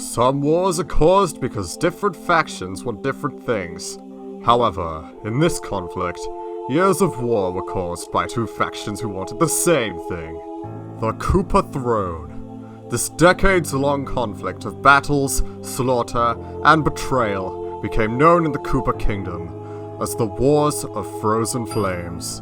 Some wars are caused because different factions want different things. However, in this conflict, years of war were caused by two factions who wanted the same thing. The Koopa Throne. This decades-long conflict of battles, slaughter, and betrayal became known in the Koopa Kingdom as the Wars of Frozen Flames.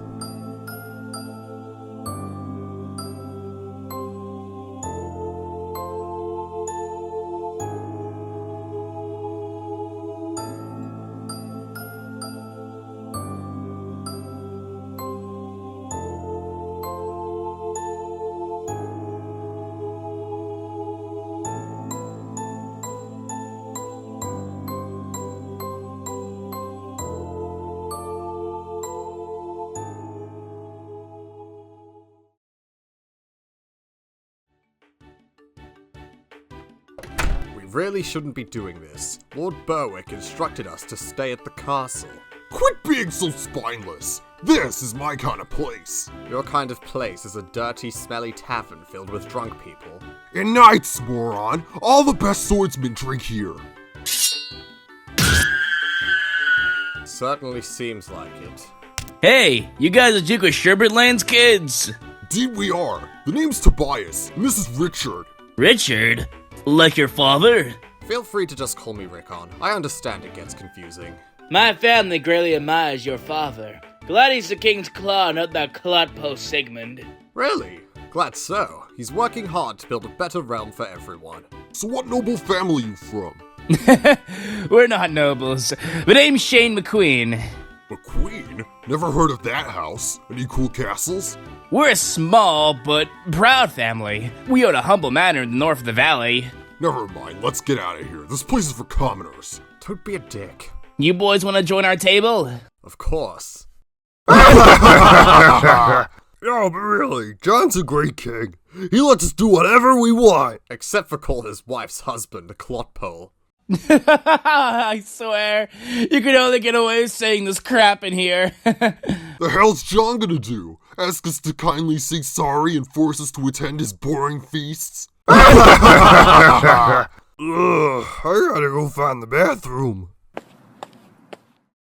We really shouldn't be doing this. Lord Berwick instructed us to stay at the castle. Quit being so spineless! This is my kind of place! Your kind of place is a dirty, smelly tavern filled with drunk people. In Knights, moron! All the best swordsmen drink here! Certainly seems like it. Hey, you guys are Duke of Sherbetland's kids! Indeed we are. The name's Tobias, and this is Richard. Richard? Like your father? Feel free to just call me Rickon. I understand it gets confusing. My family greatly admires your father. Glad he's the king's claw, not that clodpost Sigmund. Really? Glad so. He's working hard to build a better realm for everyone. So what noble family you from? We're not nobles. My name's Shane McQueen. McQueen? Never heard of that house. Any cool castles? We're a small but proud family. We own a humble manor in the north of the valley. Never mind, let's get out of here. This place is for commoners. Don't be a dick. You boys want to join our table? Of course. No, but really, John's a great king. He lets us do whatever we want. Except for call his wife's husband a clotpole. I swear, you can only get away with saying this crap in here. The hell's John gonna do? Ask us to kindly say sorry and force us to attend his boring feasts? Ugh, I gotta go find the bathroom.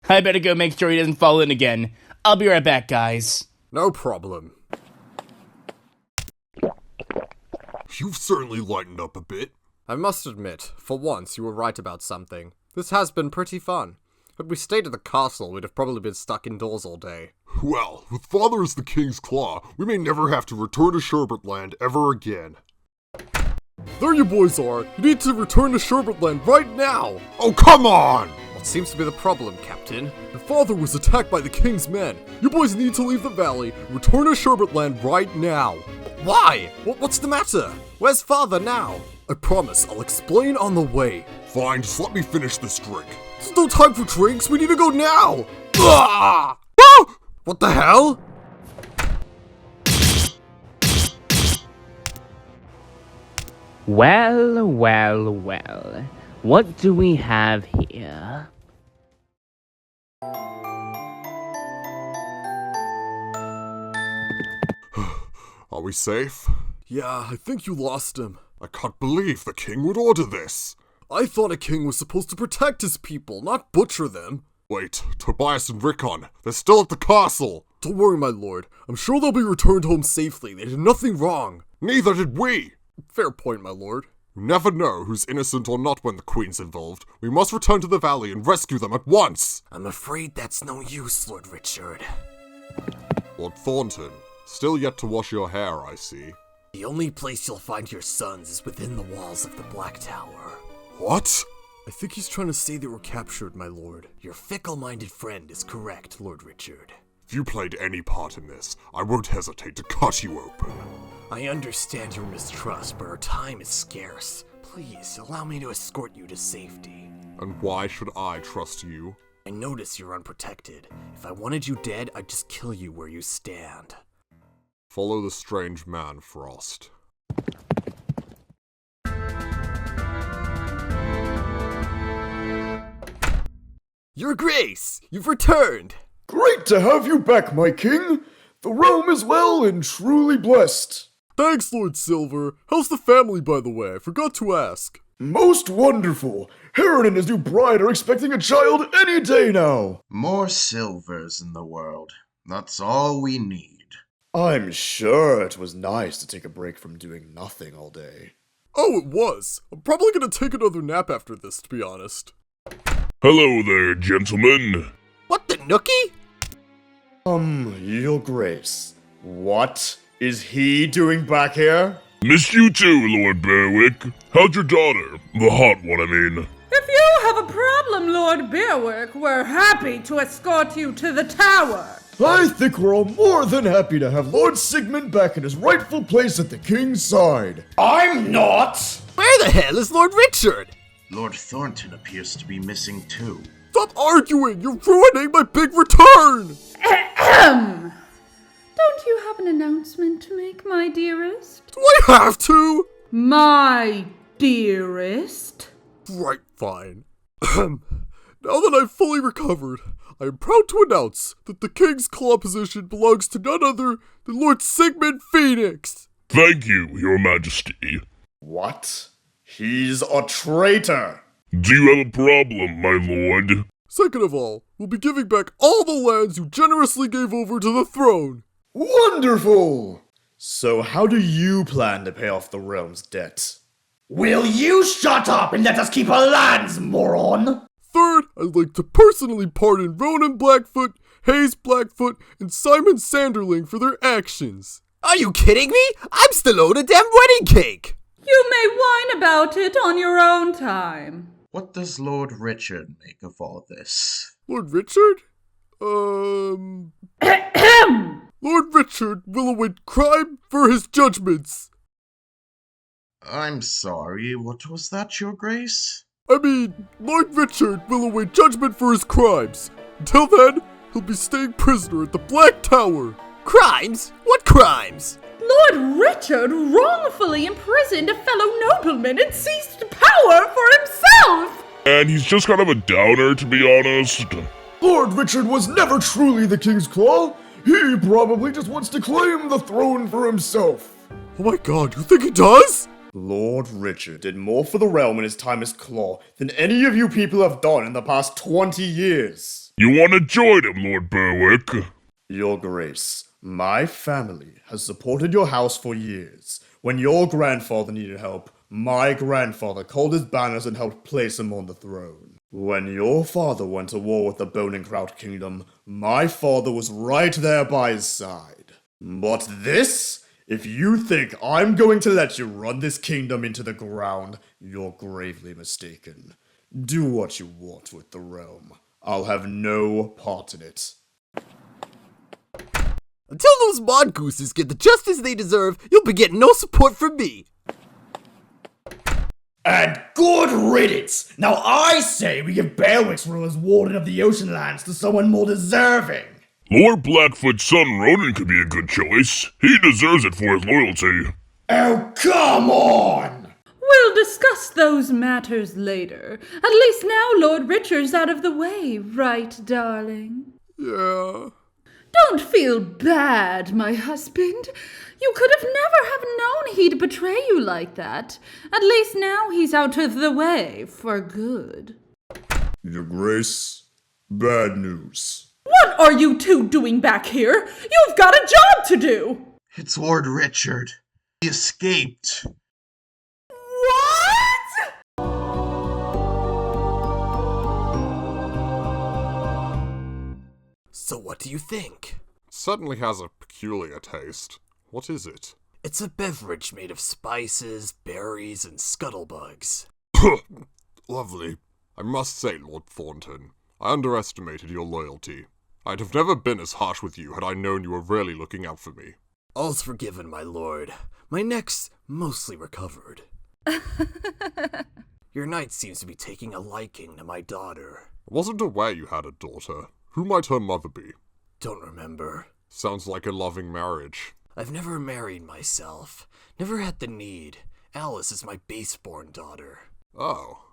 I better go make sure he doesn't fall in again. I'll be right back, guys. No problem. You've certainly lightened up a bit. I must admit, for once you were right about something. This has been pretty fun. Had we stayed at the castle, we'd have probably been stuck indoors all day. Well, with Father as the King's Claw, we may never have to return to Sherbetland ever again. There you boys are! You need to return to Sherbetland right now! Oh, come on! What seems to be the problem, Captain? The father was attacked by the King's men. You boys need to leave the valley and return to Sherbetland right now. Why? What's the matter? Where's father now? I promise, I'll explain on the way. Fine, just let me finish this drink. There's no time for drinks, we need to go now! Ah! Ah! What the hell? Well, well, well. What do we have here? Are we safe? Yeah, I think you lost him. I can't believe the king would order this. I thought a king was supposed to protect his people, not butcher them. Wait, Tobias and Rickon, they're still at the castle. Don't worry, my lord. I'm sure they'll be returned home safely. They did nothing wrong. Neither did we. Fair point, my lord. You never know who's innocent or not when the queen's involved. We must return to the valley and rescue them at once. I'm afraid that's no use, Lord Richard. Lord Thornton, still yet to wash your hair, I see. The only place you'll find your sons is within the walls of the Black Tower. What? I think he's trying to say they were captured, my lord. Your fickle-minded friend is correct, Lord Richard. If you played any part in this, I won't hesitate to cut you open. I understand your mistrust, but our time is scarce. Please, allow me to escort you to safety. And why should I trust you? I notice you're unprotected. If I wanted you dead, I'd just kill you where you stand. Follow the strange man, Frost. Your Grace! You've returned! Great to have you back, my king! The realm is well and truly blessed. Thanks, Lord Sylver. How's the family, by the way? I forgot to ask. Most wonderful! Heron and his new bride are expecting a child any day now! More Sylvers in the world. That's all we need. I'm sure it was nice to take a break from doing nothing all day. Oh, it was. I'm probably gonna take another nap after this, to be honest. Hello there, gentlemen. What the nookie? Your Grace, what is he doing back here? Missed you too, Lord Berwick. How's your daughter? The hot one, I mean. If you have a problem, Lord Berwick, we're happy to escort you to the tower. I think we're all more than happy to have Lord Sigmund back in his rightful place at the king's side. I'm not! Where the hell is Lord Richard? Lord Thornton appears to be missing too. Stop arguing! You're ruining my big return! Ahem. Don't you have an announcement to make, my dearest? Do I have to? My dearest? Right, fine. Now that I've fully recovered, I am proud to announce that the King's Claw position belongs to none other than Lord Sigmund Phoenix! Thank you, Your Majesty. What? He's a traitor! Do you have a problem, my lord? Second of all, we'll be giving back all the lands you generously gave over to the throne! Wonderful! So how do you plan to pay off the realm's debt? Will you shut up and let us keep our lands, moron? Third, I'd like to personally pardon Ronan Blackfoot, Hayez Blackfoot, and Simon Sanderling for their actions. Are you kidding me? I'm still owed a damn wedding cake! You may whine about it on your own time. What does Lord Richard make of all this? Lord Richard? Lord Richard will await crime for his judgments. I'm sorry, what was that, Your Grace? I mean, Lord Richard will await judgment for his crimes. Until then, he'll be staying prisoner at the Black Tower. Crimes? What crimes? Lord Richard wrongfully imprisoned a fellow nobleman and seized power for himself! And he's just kind of a downer, to be honest. Lord Richard was never truly the King's Claw. He probably just wants to claim the throne for himself. Oh my god, you think he does? Lord Richard did more for the realm in his time as Claw than any of you people have done in the past 20 years. You want to join him, Lord Berwick? Your Grace, my family has supported your house for years. When your grandfather needed help, my grandfather called his banners and helped place him on the throne. When your father went to war with the Bone and Kraut Kingdom, my father was right there by his side. But this? If you think I'm going to let you run this kingdom into the ground, you're gravely mistaken. Do what you want with the realm. I'll have no part in it. Until those mongooses get the justice they deserve, you'll be getting no support from me. And good riddance! Now I say we give Berwick's role as Warden of the Ocean Lands to someone more deserving. Lord Blackfoot's son Ronan could be a good choice. He deserves it for his loyalty. Oh, come on! We'll discuss those matters later. At least now Lord Richard's out of the way, right, darling? Yeah. Don't feel bad, my husband. You could have never have known he'd betray you like that. At least now he's out of the way for good. Your Grace, bad news. What are you two doing back here? You've got a job to do! It's Lord Richard. He escaped. What? So what do you think? It certainly has a peculiar taste. What is it? It's a beverage made of spices, berries, and scuttlebugs. Lovely. I must say, Lord Thornton, I underestimated your loyalty. I'd have never been as harsh with you had I known you were really looking out for me. All's forgiven, my lord. My neck's mostly recovered. Your knight seems to be taking a liking to my daughter. I wasn't aware you had a daughter. Who might her mother be? Don't remember. Sounds like a loving marriage. I've never married myself. Never had the need. Alice is my base-born daughter. Oh.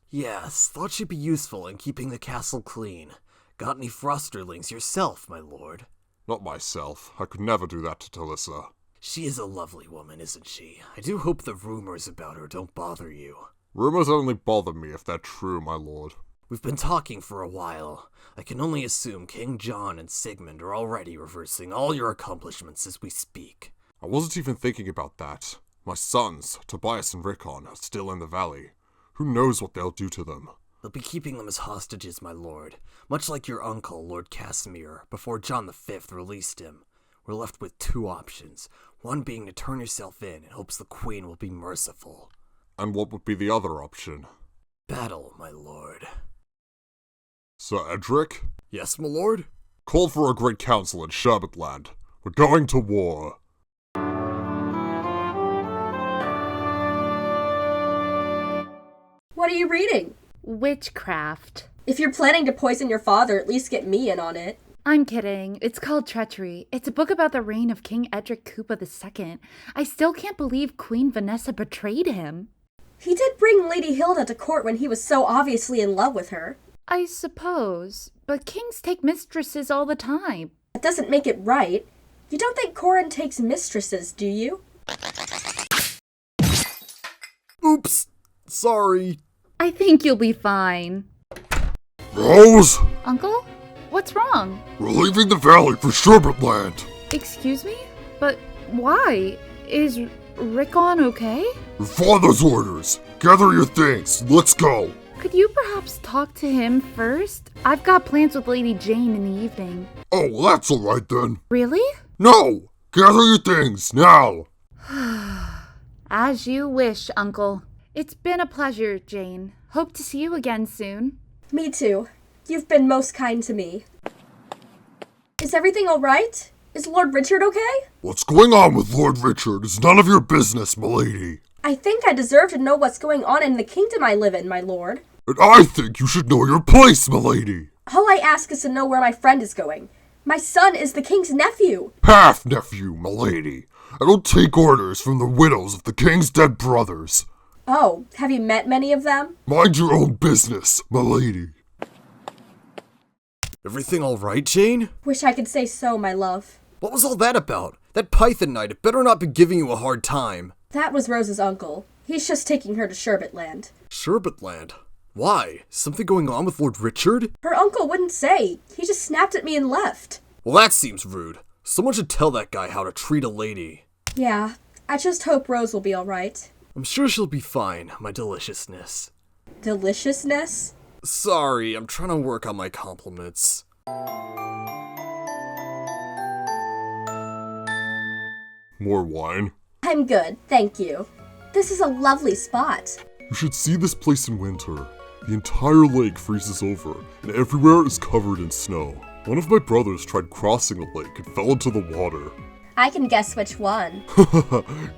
Yes, thought she'd be useful in keeping the castle clean. Got any frosterlings yourself, my lord? Not myself. I could never do that to Talissa. She is a lovely woman, isn't she? I do hope the rumors about her don't bother you. Rumors only bother me if they're true, my lord. We've been talking for a while. I can only assume King John and Sigmund are already reversing all your accomplishments as we speak. I wasn't even thinking about that. My sons, Tobias and Rickon, are still in the valley. Who knows what they'll do to them? They'll be keeping them as hostages, my lord. Much like your uncle, Lord Casimir, before John V released him. We're left with two options. One being to turn yourself in hopes the Queen will be merciful. And what would be the other option? Battle, my lord. Sir Edric? Yes, my lord? Call for a great council in Sherbetland. We're going to war. What are you reading? Witchcraft. If you're planning to poison your father, at least get me in on it. I'm kidding. It's called Treachery. It's a book about the reign of King Edric Koopa II. I still can't believe Queen Vanessa betrayed him. He did bring Lady Hilda to court when he was so obviously in love with her. I suppose, but kings take mistresses all the time. That doesn't make it right. You don't think Corin takes mistresses, do you? Oops! Sorry. I think you'll be fine. Rose! Uncle? What's wrong? We're leaving the valley for Sherbetland. Excuse me? But why? Is Rickon okay? Your father's orders. Gather your things. Let's go. Could you perhaps talk to him first? I've got plans with Lady Jane in the evening. Oh, well, that's alright then. Really? No! Gather your things, now! As you wish, Uncle. It's been a pleasure, Jane. Hope to see you again soon. Me too. You've been most kind to me. Is everything alright? Is Lord Richard okay? What's going on with Lord Richard is none of your business, milady. I think I deserve to know what's going on in the kingdom I live in, my lord. And I think you should know your place, milady. All I ask is to know where my friend is going. My son is the king's nephew. Half-nephew, milady. I don't take orders from the widows of the king's dead brothers. Oh, have you met many of them? Mind your own business, milady. Everything alright, Jane? Wish I could say so, my love. What was all that about? That Python Knight had better not be giving you a hard time. That was Rose's uncle. He's just taking her to Sherbetland. Sherbetland? Why? Something going on with Lord Richard? Her uncle wouldn't say. He just snapped at me and left. Well, that seems rude. Someone should tell that guy how to treat a lady. Yeah, I just hope Rose will be alright. I'm sure she'll be fine, my deliciousness. Deliciousness? Sorry, I'm trying to work on my compliments. More wine? I'm good, thank you. This is a lovely spot. You should see this place in winter. The entire lake freezes over, and everywhere is covered in snow. One of my brothers tried crossing the lake and fell into the water. I can guess which one.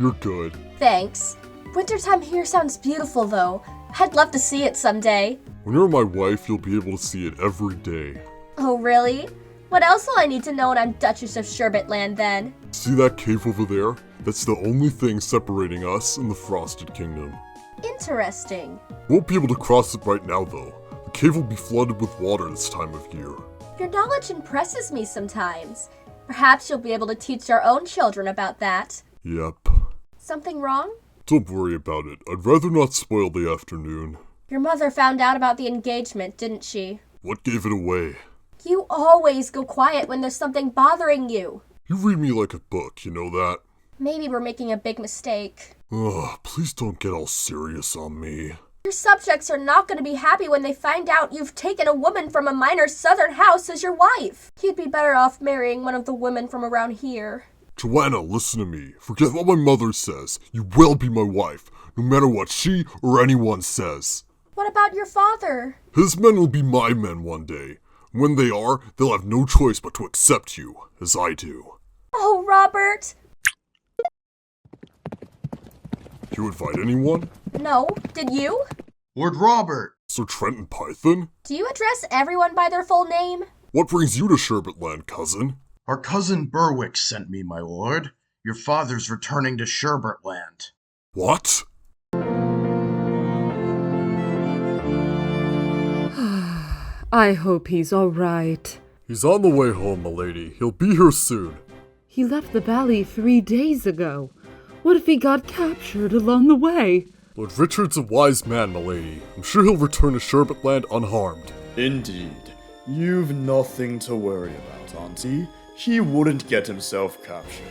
You're good. Thanks. Wintertime here sounds beautiful, though. I'd love to see it someday. When you're my wife, you'll be able to see it every day. Oh, really? What else will I need to know when I'm Duchess of Sherbetland, then? See that cave over there? That's the only thing separating us and the Frosted Kingdom. Interesting. Won't be able to cross it right now, though. The cave will be flooded with water this time of year. Your knowledge impresses me sometimes. Perhaps you'll be able to teach our own children about that. Yep. Something wrong? Don't worry about it. I'd rather not spoil the afternoon. Your mother found out about the engagement, didn't she? What gave it away? You always go quiet when there's something bothering you. You read me like a book, you know that? Maybe we're making a big mistake. Ugh, please don't get all serious on me. Your subjects are not going to be happy when they find out you've taken a woman from a minor southern house as your wife. You'd be better off marrying one of the women from around here. Joanna, listen to me. Forget what my mother says. You will be my wife, no matter what she or anyone says. What about your father? His men will be my men one day. When they are, they'll have no choice but to accept you, as I do. Oh, Robert! You invite anyone? No, did you? Lord Robert! Sir Trenton Python? Do you address everyone by their full name? What brings you to Sherbetland, cousin? Our cousin Berwick sent me, my lord. Your father's returning to Sherbetland. What? I hope he's all right. He's on the way home, milady. He'll be here soon. He left the valley 3 days ago. What if he got captured along the way? Lord Richard's a wise man, milady. I'm sure he'll return to Sherbetland unharmed. Indeed. You've nothing to worry about, Auntie. He wouldn't get himself captured.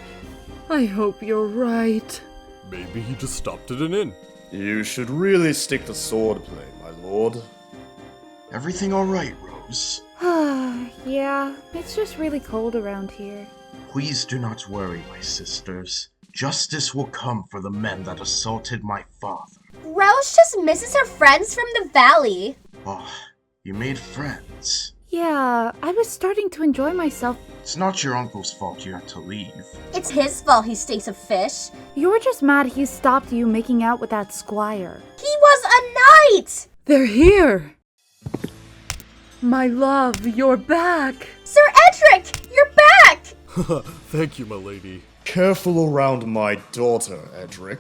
I hope you're right. Maybe he just stopped at an inn. You should really stick to swordplay, my lord. Everything alright, Rose? Yeah, it's just really cold around here. Please do not worry, my sisters. Justice will come for the men that assaulted my father. Rose just misses her friends from the valley. Oh, you made friends. Yeah, I was starting to enjoy myself. It's not your uncle's fault you had to leave. It's his fault he stinks of fish. You're just mad he stopped you making out with that squire. He was a knight! They're here! My love, you're back! Sir Edric, you're back! Thank you, my lady. Careful around my daughter, Edric.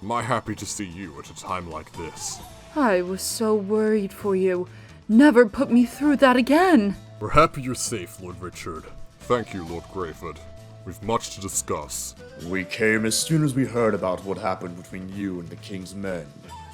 Am I happy to see you at a time like this? I was so worried for you. Never put me through that again. We're happy you're safe, Lord Richard. Thank you, Lord Greyford. We've much to discuss. We came as soon as we heard about what happened between you and the King's men.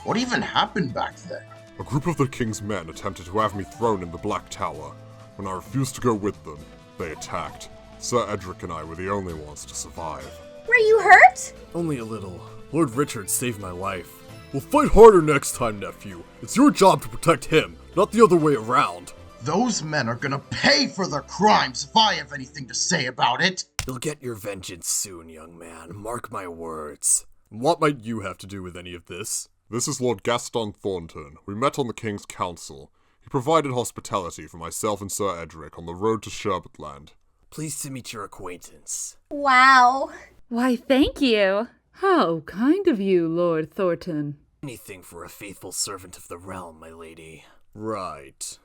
What even happened back then? A group of the King's men attempted to have me thrown in the Black Tower. When I refused to go with them, they attacked. Sir Edric and I were the only ones to survive. Were you hurt? Only a little. Lord Richard saved my life. We'll fight harder next time, nephew. It's your job to protect him, not the other way around. Those men are gonna pay for their crimes if I have anything to say about it. You'll get your vengeance soon, young man. Mark my words. What might you have to do with any of this? This is Lord Gaston Thornton. We met on the King's Council. He provided hospitality for myself and Sir Edric on the road to Sherbetland. Pleased to meet your acquaintance. Wow. Why, thank you. How kind of you, Lord Thornton. Anything for a faithful servant of the realm, my lady. Right.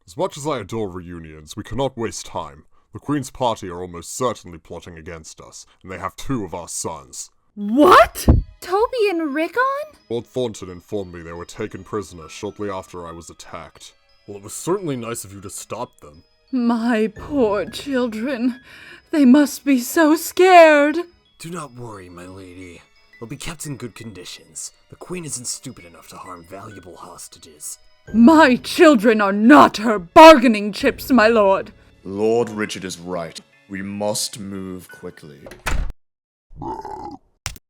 As much as I adore reunions, we cannot waste time. The Queen's party are almost certainly plotting against us, and they have 2 of our sons. What? Toby and Rickon? Lord Thornton informed me they were taken prisoner shortly after I was attacked. Well, it was certainly nice of you to stop them. My poor children. They must be so scared. Do not worry, my lady. They'll be kept in good conditions. The Queen isn't stupid enough to harm valuable hostages. My children are not her bargaining chips, my lord. Lord Richard is right. We must move quickly.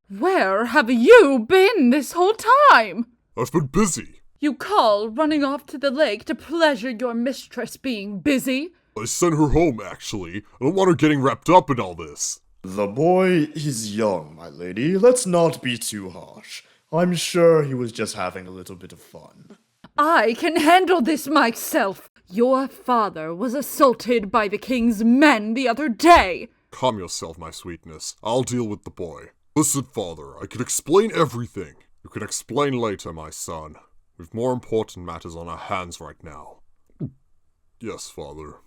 Where have you been this whole time? I've been busy. You call running off to the lake to pleasure your mistress being busy? I sent her home, actually. I don't want her getting wrapped up in all this. The boy is young, my lady. Let's not be too harsh. I'm sure he was just having a little bit of fun. I can handle this myself. Your father was assaulted by the King's men the other day. Calm yourself, my sweetness. I'll deal with the boy. Listen, father, I can explain everything. You can explain later, my son. We've more important matters on our hands right now. Yes, father.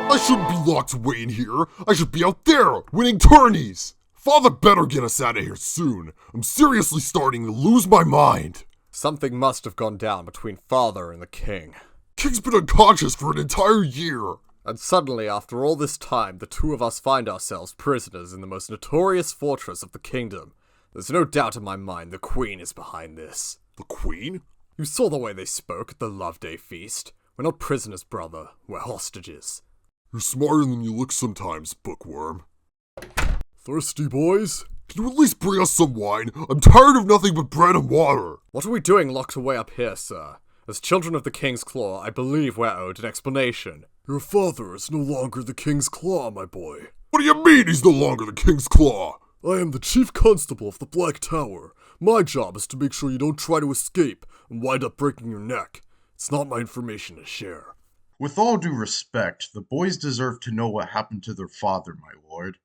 I shouldn't be locked away in here. I should be out there, winning tourneys. Father better get us out of here soon. I'm seriously starting to lose my mind. Something must have gone down between father and the king. King's been unconscious for an entire year. And suddenly, after all this time, the 2 of us find ourselves prisoners in the most notorious fortress of the kingdom. There's no doubt in my mind the Queen is behind this. The Queen? You saw the way they spoke at the Love Day feast. We're not prisoners, brother. We're hostages. You're smarter than you look sometimes, bookworm. Thirsty, boys? Can you at least bring us some wine? I'm tired of nothing but bread and water. What are we doing locked away up here, sir? As children of the King's Claw, I believe we're owed an explanation. Your father is no longer the King's Claw, my boy. What do you mean he's no longer the King's Claw? I am the Chief Constable of the Black Tower. My job is to make sure you don't try to escape and wind up breaking your neck. It's not my information to share. With all due respect, the boys deserve to know what happened to their father, my lord.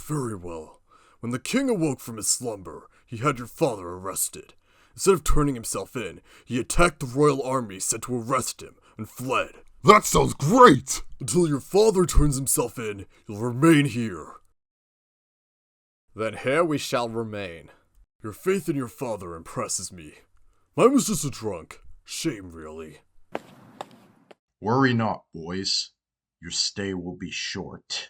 Very well. When the king awoke from his slumber, he had your father arrested. Instead of turning himself in, he attacked the royal army sent to arrest him and fled. That sounds great! Until your father turns himself in, you'll remain here. Then here we shall remain. Your faith in your father impresses me. Mine was just a drunk. Shame, really. Worry not, boys. Your stay will be short.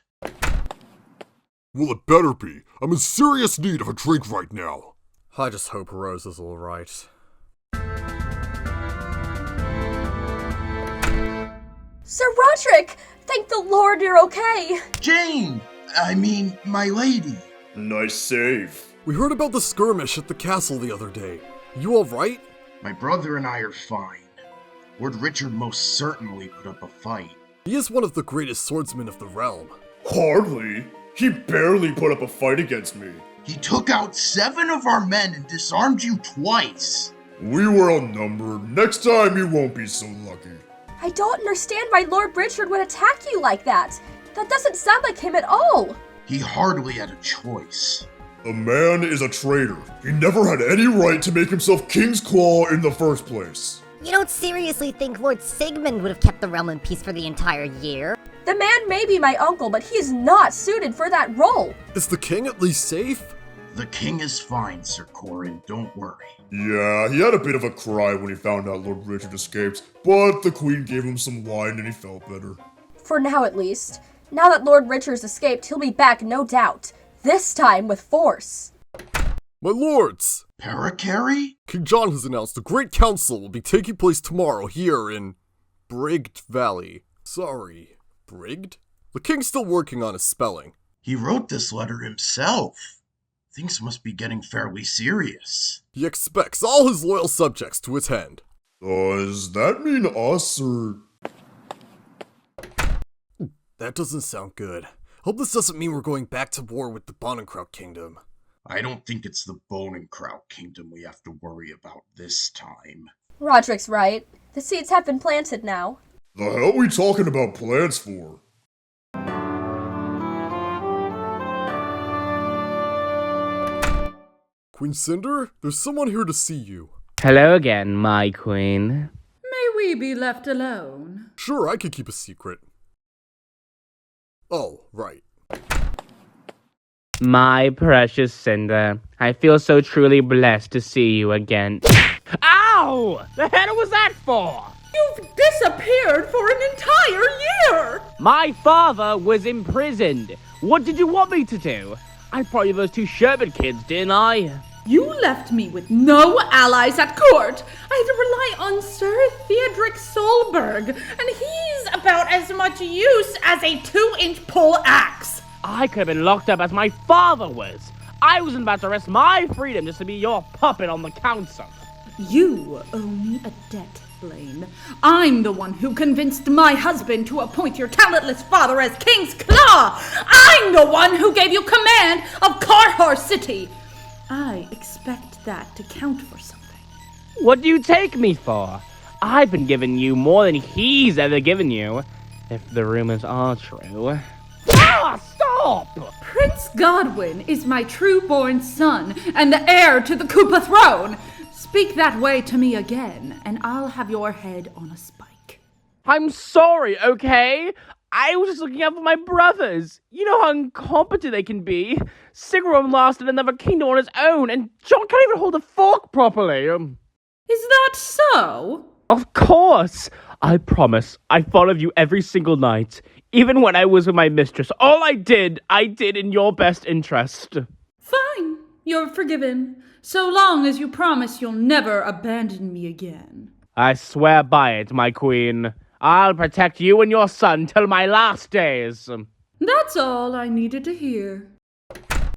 Well, it better be. I'm in serious need of a drink right now. I just hope Rose is alright. Sir Roderick! Thank the Lord you're okay! Jane! My lady. Nice save. We heard about the skirmish at the castle the other day. You alright? My brother and I are fine. Lord Richard most certainly put up a fight. He is one of the greatest swordsmen of the realm. Hardly. He barely put up a fight against me. He took out 7 of our men and disarmed you twice. We were outnumbered. Next time you won't be so lucky. I don't understand why Lord Birchard would attack you like that. That doesn't sound like him at all. He hardly had a choice. The man is a traitor. He never had any right to make himself King's Claw in the first place. You don't seriously think Lord Sigmund would have kept the realm in peace for the entire year? The man may be my uncle, but he is not suited for that role. Is the king at least safe? The king is fine, Sir Corin, don't worry. Yeah, he had a bit of a cry when he found out Lord Richard escaped, but the queen gave him some wine and he felt better. For now at least. Now that Lord Richard's escaped, he'll be back, no doubt. This time with force. My lords! Parakarry? King John has announced a great council will be taking place tomorrow here in Brigged Valley. Sorry, Brigged? The king's still working on his spelling. He wrote this letter himself. Things must be getting fairly serious. He expects all his loyal subjects to attend. Does that mean us, or...? That doesn't sound good. Hope this doesn't mean we're going back to war with the Bonenkraut Kingdom. I don't think it's the Bonenkraut Kingdom we have to worry about this time. Roderick's right. The seeds have been planted now. The hell we talking about plans for? Queen Cinder, there's someone here to see you. Hello again, my queen. May we be left alone? Sure, I could keep a secret. Oh, right. My precious Cinder, I feel so truly blessed to see you again. Ow! The hell was that for? You've disappeared for an entire year! My father was imprisoned. What did you want me to do? I brought you those 2 Sherbet kids, didn't I? You left me with no allies at court. I had to rely on Sir Theodrick Solberg, and he's about as much use as a 2-inch pole axe. I could have been locked up as my father was. I wasn't about to risk my freedom just to be your puppet on the council. You owe me a debt, Blaine. I'm the one who convinced my husband to appoint your talentless father as King's Claw. I'm the one who gave you command of Carhar City. I expect that to count for something. What do you take me for? I've been giving you more than he's ever given you, if the rumors are true. Ah, stop! Prince Godwin is my true-born son and the heir to the Koopa throne. Speak that way to me again, and I'll have your head on a spike. I'm sorry, okay? I was just looking out for my brothers. You know how incompetent they can be. Sigrun lost another kingdom on his own, and John can't even hold a fork properly. Is that so? Of course! I promise, I followed you every single night. Even when I was with my mistress, all I did in your best interest. Fine, you're forgiven. So long as you promise you'll never abandon me again. I swear by it, my queen. I'll protect you and your son till my last days. That's all I needed to hear.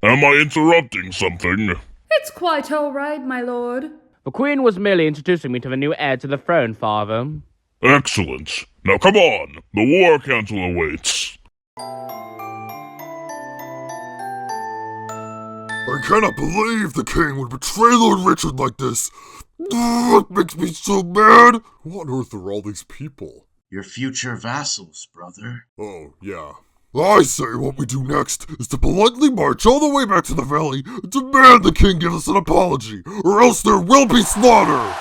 Am I interrupting something? It's quite all right, my lord. The queen was merely introducing me to the new heir to the throne, father. Excellent. Now come on, the War Council awaits. I cannot believe the king would betray Lord Richard like this. It makes me so mad. What on earth are all these people? Your future vassals, brother. Oh, yeah. I say what we do next is to politely march all the way back to the valley and demand the king give us an apology, or else there will be slaughter!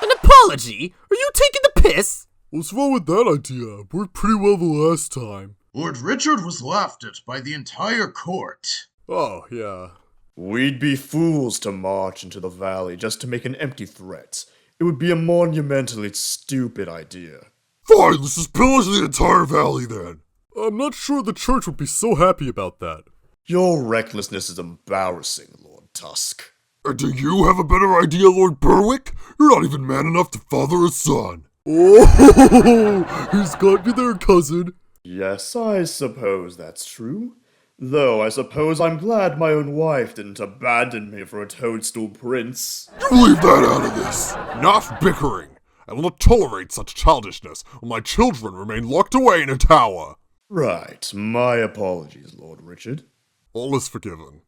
An apology? Are you taking the piss? What's wrong with that idea? Worked pretty well the last time. Lord Richard was laughed at by the entire court. Oh, yeah. We'd be fools to march into the valley just to make an empty threat. It would be a monumentally stupid idea. Fine, let's just pillage the entire valley then. I'm not sure the church would be so happy about that. Your recklessness is embarrassing, Lord Tusk. Do you have a better idea, Lord Berwick? You're not even man enough to father a son. Oh, he's got you there, cousin. Yes, I suppose that's true. Though I suppose I'm glad my own wife didn't abandon me for a toadstool prince. You leave that out of this. Enough bickering. I will not tolerate such childishness while my children remain locked away in a tower. Right, my apologies, Lord Richard. All is forgiven.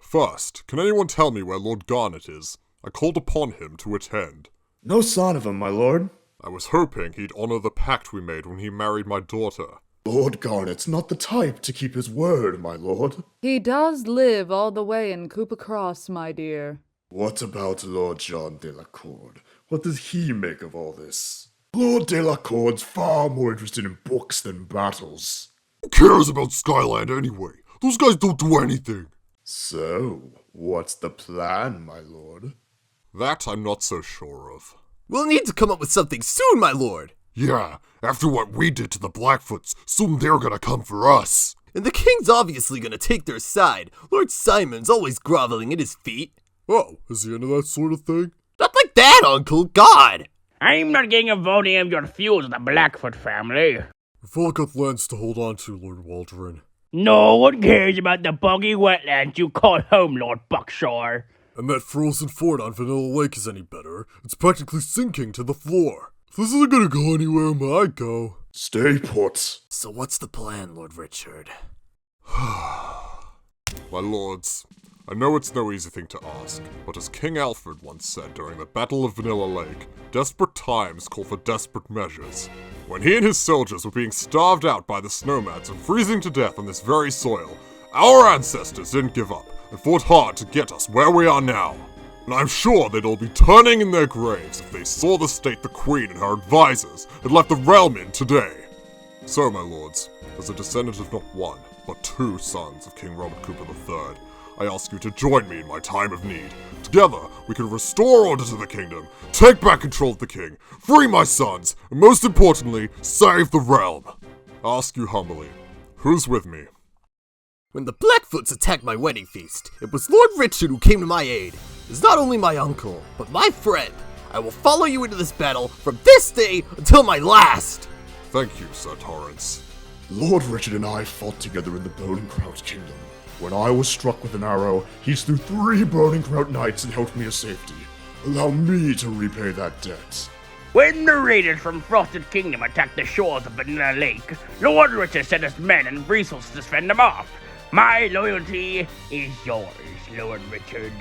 First, can anyone tell me where Lord Garnet is? I called upon him to attend. No sign of him, my lord. I was hoping he'd honor the pact we made when he married my daughter. Lord Garnet's not the type to keep his word, my lord. He does live all the way in Koopa Cross, my dear. What about Lord John de la Corde? What does he make of all this? Lord de la Corde's far more interested in books than battles. Who cares about Skyland anyway? Those guys don't do anything. So, what's the plan, my lord? That I'm not so sure of. We'll need to come up with something soon, my lord. Yeah, after what we did to the Blackfoots, soon they're gonna come for us. And the king's obviously gonna take their side. Lord Simon's always groveling at his feet. Oh, is he into that sort of thing? Not like that, Uncle. God! I'm not getting a vote of your feuds with the Blackfoot family. We've all got lands to hold on to, Lord Waldron. No one cares about the boggy wetlands you call home, Lord Buckshire. And that frozen fort on Vanilla Lake is any better. It's practically sinking to the floor. If this isn't gonna go anywhere, it might go. Stay put. So what's the plan, Lord Richard? My lords, I know it's no easy thing to ask, but as King Alfred once said during the Battle of Vanilla Lake, desperate times call for desperate measures. When he and his soldiers were being starved out by the snowmads and freezing to death on this very soil, our ancestors didn't give up and fought hard to get us where we are now. And I'm sure they'd all be turning in their graves if they saw the state the Queen and her advisors had left the realm in today. So, my lords, as a descendant of not one, but two sons of King Robert Koopa III, I ask you to join me in my time of need. Together, we can restore order to the kingdom, take back control of the king, free my sons, and most importantly, save the realm. I ask you humbly, who's with me? When the Blackfoots attacked my wedding feast, it was Lord Richard who came to my aid. He's not only my uncle, but my friend. I will follow you into this battle from this day until my last. Thank you, Sir Torrance. Lord Richard and I fought together in the Bone Kraut Kingdom. When I was struck with an arrow, he slew 3 Burning Kraut knights and helped me to safety. Allow me to repay that debt. When the raiders from Frosted Kingdom attacked the shores of Vanilla Lake, Lord Richard sent his men and resources to fend them off. My loyalty is yours, Lord Richard.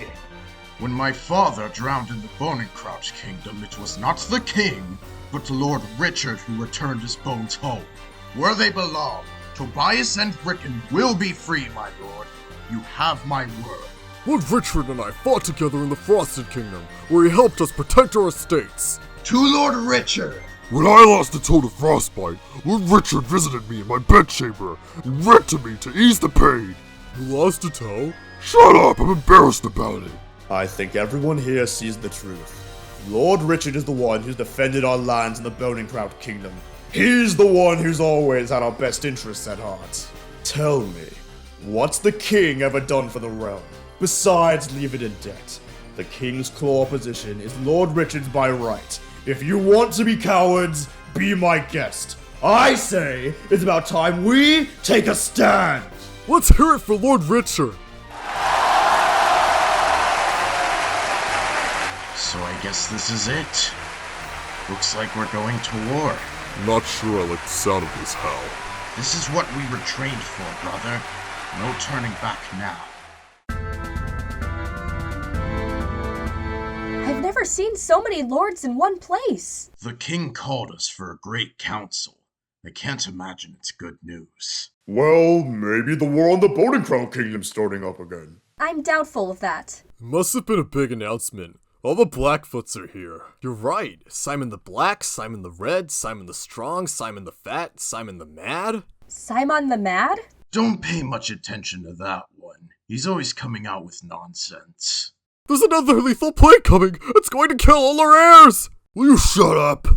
When my father drowned in the Bonenkraut Kingdom, it was not the king, but Lord Richard who returned his bones home, where they belong. Tobias and Rickon will be free, my lord. You have my word. Lord Richard and I fought together in the Frosted Kingdom, where he helped us protect our estates. To Lord Richard! When I lost a toe to frostbite, Lord Richard visited me in my bedchamber and read to me to ease the pain. You lost a toe? Shut up, I'm embarrassed about it. I think everyone here sees the truth. Lord Richard is the one who's defended our lands in the Bonenkraut Kingdom. He's the one who's always had our best interests at heart. Tell me, what's the king ever done for the realm, besides leave it in debt? The king's claw position is Lord Richard's by right. If you want to be cowards, be my guest. I say it's about time we take a stand. Let's hear it for Lord Richard. So I guess this is it. Looks like we're going to war. Not sure I like the sound of this, Hal. This is what we were trained for, brother. No turning back now. I've never seen so many lords in one place. The king called us for a great council. I can't imagine it's good news. Well, maybe the war on the Bonenkraut Kingdom's starting up again. I'm doubtful of that. It must have been a big announcement. All the Blackfoots are here. You're right. Simon the Black, Simon the Red, Simon the Strong, Simon the Fat, Simon the Mad. Simon the Mad? Don't pay much attention to that one. He's always coming out with nonsense. There's another lethal plague coming! It's going to kill all our heirs! Will you shut up?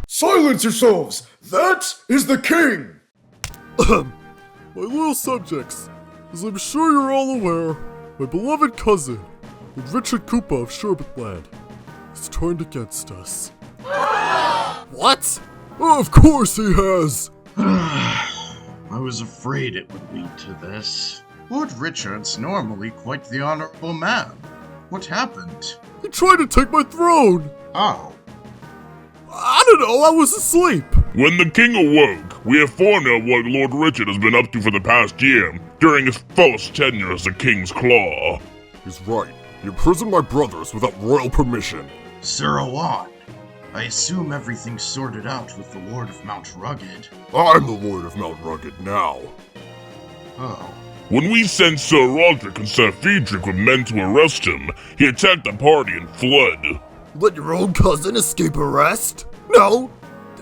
Silence yourselves! That is the king! My loyal subjects, As I'm sure you're all aware, my beloved cousin, Lord Richard Koopa of Sherbetland, has turned against us. What? Of course he has! I was afraid it would lead to this. Lord Richard's normally quite the honorable man. What happened? He tried to take my throne! How? I don't know, I was asleep! When the king awoke, we have found out what Lord Richard has been up to for the past year, during his false tenure as the King's Claw. He's right. He imprisoned my brothers without royal permission. Sir Owan, I assume everything's sorted out with the Lord of Mount Rugged. I'm the Lord of Mount Rugged now. Oh. When we sent Sir Roderick and Sir Theodrick with men to arrest him, he attacked the party and fled. Let your own cousin escape arrest? No.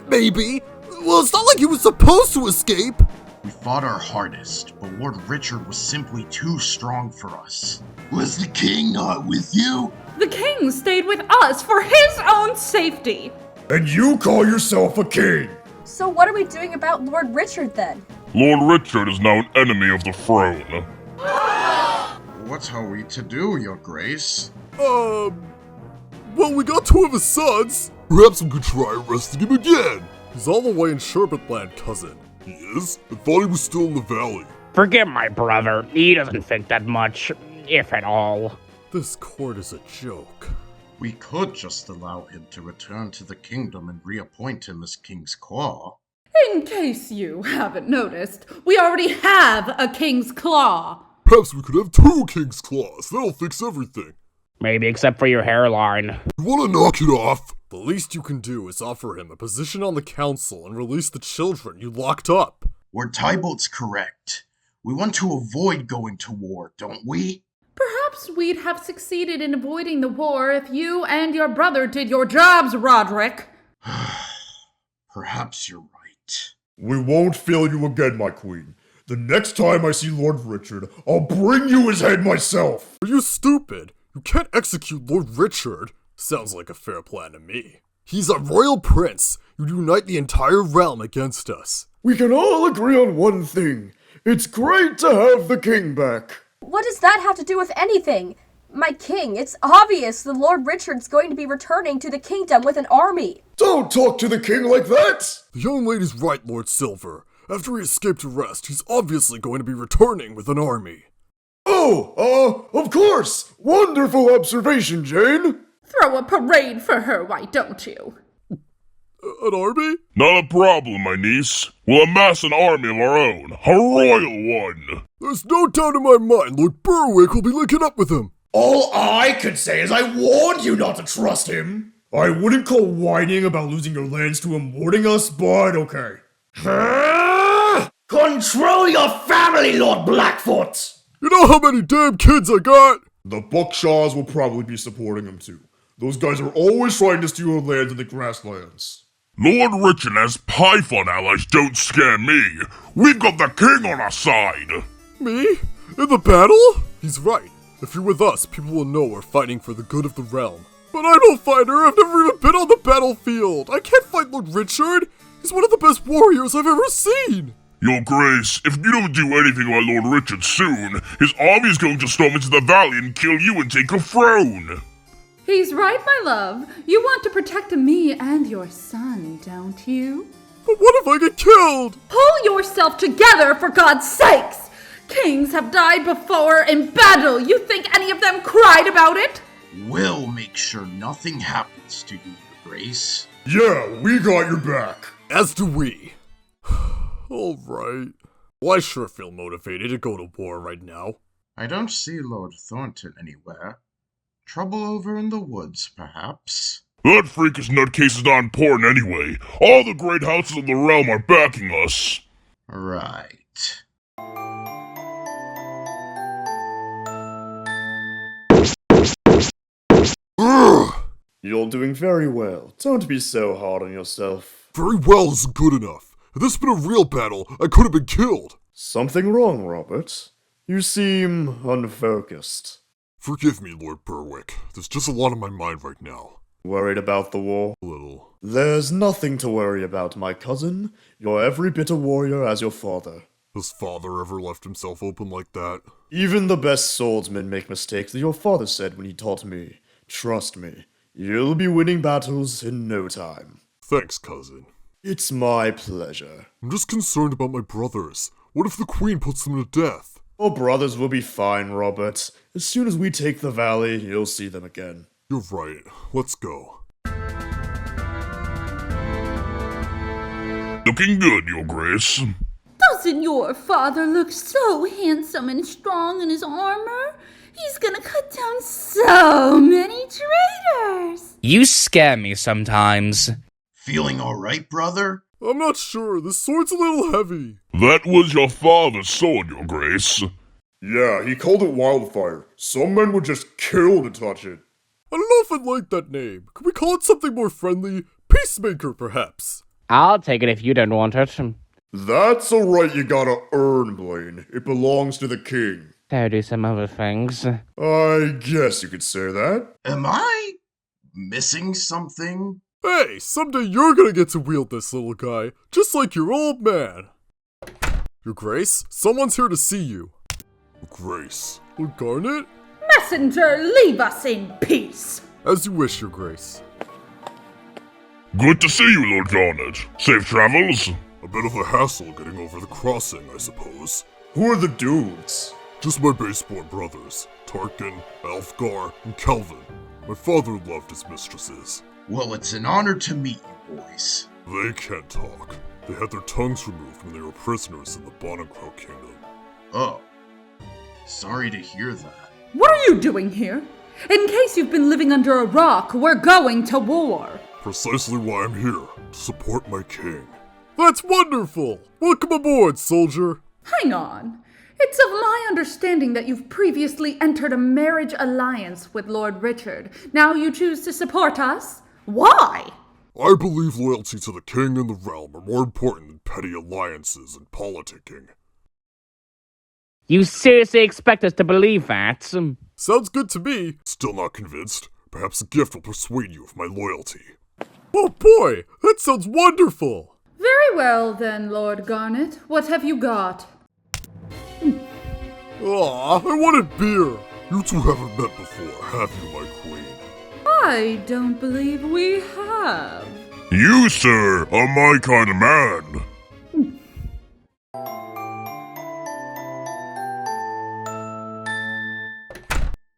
Maybe. Well, it's not like he was supposed to escape. We fought our hardest, but Lord Richard was simply too strong for us. Was the king not with you? The king stayed with us for his own safety. And you call yourself a king? So what are we doing about Lord Richard then? Lord Richard is now an enemy of the throne. What are we to do, your grace? Well, we got two of his sons. Perhaps we could try arresting him again. He's all the way in Sherbetland, cousin. He is? I thought he was still in the valley. Forgive my brother. He doesn't think that much, if at all. This court is a joke. We could just allow him to return to the kingdom and reappoint him as King's Claw. In case you haven't noticed, we already have a King's Claw. Perhaps we could have two King's Claws. That'll fix everything. Maybe except for your hairline. You wanna knock it off? The least you can do is offer him a position on the council and release the children you locked up. Lord Tybolt's correct. We want to avoid going to war, don't we? Perhaps we'd have succeeded in avoiding the war if you and your brother did your jobs, Roderick. Perhaps you're right. We won't fail you again, my queen. The next time I see Lord Richard, I'll bring you his head myself. Are you stupid? You can't execute Lord Richard. Sounds like a fair plan to me. He's a royal prince. You'd unite the entire realm against us. We can all agree on one thing. It's great to have the king back. What does that have to do with anything? My king, it's obvious the Lord Richard's going to be returning to the kingdom with an army. Don't talk to the king like that! The young lady's right, Lord Sylver. After he escaped arrest, he's obviously going to be returning with an army. Oh, of course! Wonderful observation, Jane! Throw a parade for her, why don't you? An army? Not a problem, my niece. We'll amass an army of our own. A royal one. There's no doubt in my mind Lord Berwick will be linking up with him. All I could say is I warned you not to trust him. I wouldn't call whining about losing your lands to him warning us, but okay. Control your family, Lord Blackfoot! You know how many damn kids I got? The Buckshaws will probably be supporting him too. Those guys are always trying to steal our lands in the grasslands. Lord Richard has Python allies don't scare me. We've got the king on our side. Me? In the battle? He's right. If you're with us, people will know we're fighting for the good of the realm. But I'm no fighter. I've never even been on the battlefield. I can't fight Lord Richard. He's one of the best warriors I've ever seen. Your Grace, if you don't do anything about Lord Richard soon, his army is going to storm into the valley and kill you and take a throne. He's right, my love. You want to protect me and your son, don't you? But what if I get killed? Pull yourself together, for God's sakes! Kings have died before in battle. You think any of them cried about it? We'll make sure nothing happens to you, Your Grace. Yeah, we got your back. As do we. Alright. Well, I sure feel motivated to go to war right now. I don't see Lord Thornton anywhere. Trouble over in the woods, perhaps? That freakish nutcase is not important anyway. All the great houses of the realm are backing us. Right. You're doing very well. Don't be so hard on yourself. Very well isn't good enough. If this had been a real battle, I could have been killed. Something wrong, Robert? You seem unfocused. Forgive me, Lord Berwick. There's just a lot on my mind right now. Worried about the war? A little. There's nothing to worry about, my cousin. You're every bit a warrior as your father. Has father ever left himself open like that? Even the best swordsmen make mistakes, as your father said when he taught me. Trust me, you'll be winning battles in no time. Thanks, cousin. It's my pleasure. I'm just concerned about my brothers. What if the Queen puts them to death? Our brothers will be fine, Robert. As soon as we take the valley, you'll see them again. You're right. Let's go. Looking good, Your Grace. Doesn't your father look so handsome and strong in his armor? He's gonna cut down so many traitors. You scare me sometimes. Feeling alright, brother? I'm not sure. This sword's a little heavy. That was your father's sword, Your Grace. Yeah, he called it Wildfire. Some men would just kill to touch it. I don't know if I'd like that name. Could we call it something more friendly? Peacemaker, perhaps. I'll take it if you don't want it. That's a right you gotta earn, Blaine. It belongs to the king. So do some other things. I guess you could say that. Am I missing something? Hey, someday you're gonna get to wield this little guy, just like your old man. Your Grace, someone's here to see you. Your Grace. Lord Garnet? Messenger, leave us in peace. As you wish, Your Grace. Good to see you, Lord Garnet. Safe travels. A bit of a hassle getting over the crossing, I suppose. Who are the dudes? Just my base-born brothers, Tarkin, Alfgar, and Kelvin. My father loved his mistresses. Well, it's an honor to meet you, boys. They can't talk. They had their tongues removed when they were prisoners in the Koopa Kingdom. Oh. Sorry to hear that. What are you doing here? In case you've been living under a rock, we're going to war. Precisely why I'm here, to support my king. That's wonderful! Welcome aboard, soldier! Hang on. It's of my understanding that you've previously entered a marriage alliance with Lord Richard. Now you choose to support us? Why? I believe loyalty to the king and the realm are more important than petty alliances and politicking. You seriously expect us to believe that? Sounds good to me. Still not convinced? Perhaps a gift will persuade you of my loyalty. Oh boy, that sounds wonderful! Very well then, Lord Garnet. What have you got? Aw, I wanted beer. You two haven't met before, have you, my queen? I don't believe we have. You, sir, are my kind of man.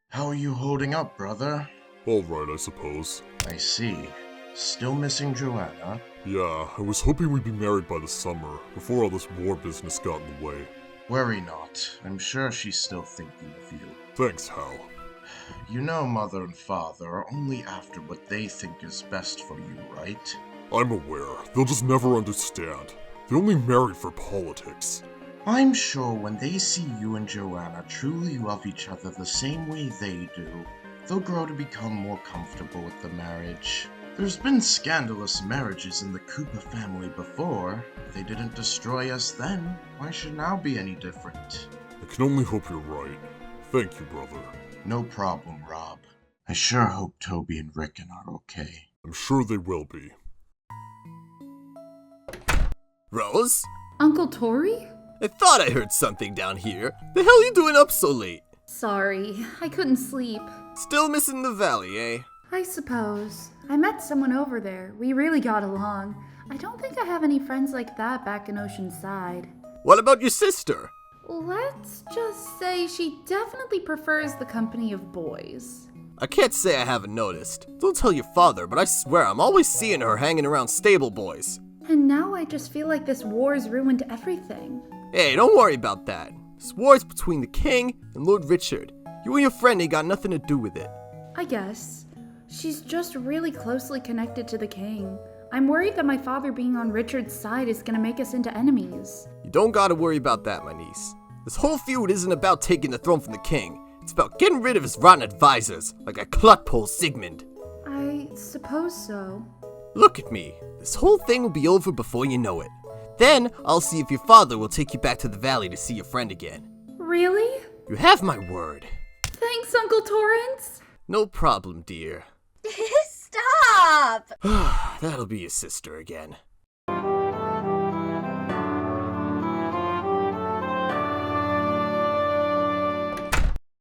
How are you holding up, brother? All right, I suppose. I see. Still missing Joanna? Yeah, I was hoping we'd be married by the summer, before all this war business got in the way. Worry not. I'm sure she's still thinking of you. Thanks, Hal. You know mother and father are only after what they think is best for you, right? I'm aware. They'll just never understand. They only married for politics. I'm sure when they see you and Joanna truly love each other the same way they do, they'll grow to become more comfortable with the marriage. There's been scandalous marriages in the Koopa family before. If they didn't destroy us then, why should now be any different? I can only hope you're right. Thank you, brother. No problem, Rob. I sure hope Toby and Rickon are okay. I'm sure they will be. Rose? Uncle Tori? I thought I heard something down here. The hell you doing up so late? Sorry, I couldn't sleep. Still missing the valley, eh? I suppose. I met someone over there. We really got along. I don't think I have any friends like that back in Oceanside. What about your sister? Let's just say she definitely prefers the company of boys. I can't say I haven't noticed. Don't tell your father, but I swear I'm always seeing her hanging around stable boys. And now I just feel like this war's ruined everything. Hey, don't worry about that. This war's between the king and Lord Richard. You and your friend ain't got nothing to do with it. I guess. She's just really closely connected to the king. I'm worried that my father being on Richard's side is gonna make us into enemies. You don't gotta worry about that, my niece. This whole feud isn't about taking the throne from the king. It's about getting rid of his rotten advisors, like a clutpole Sigmund. I suppose so. Look at me. This whole thing will be over before you know it. Then, I'll see if your father will take you back to the valley to see your friend again. Really? You have my word. Thanks, Uncle Torrance. No problem, dear. Stop! That'll be your sister again.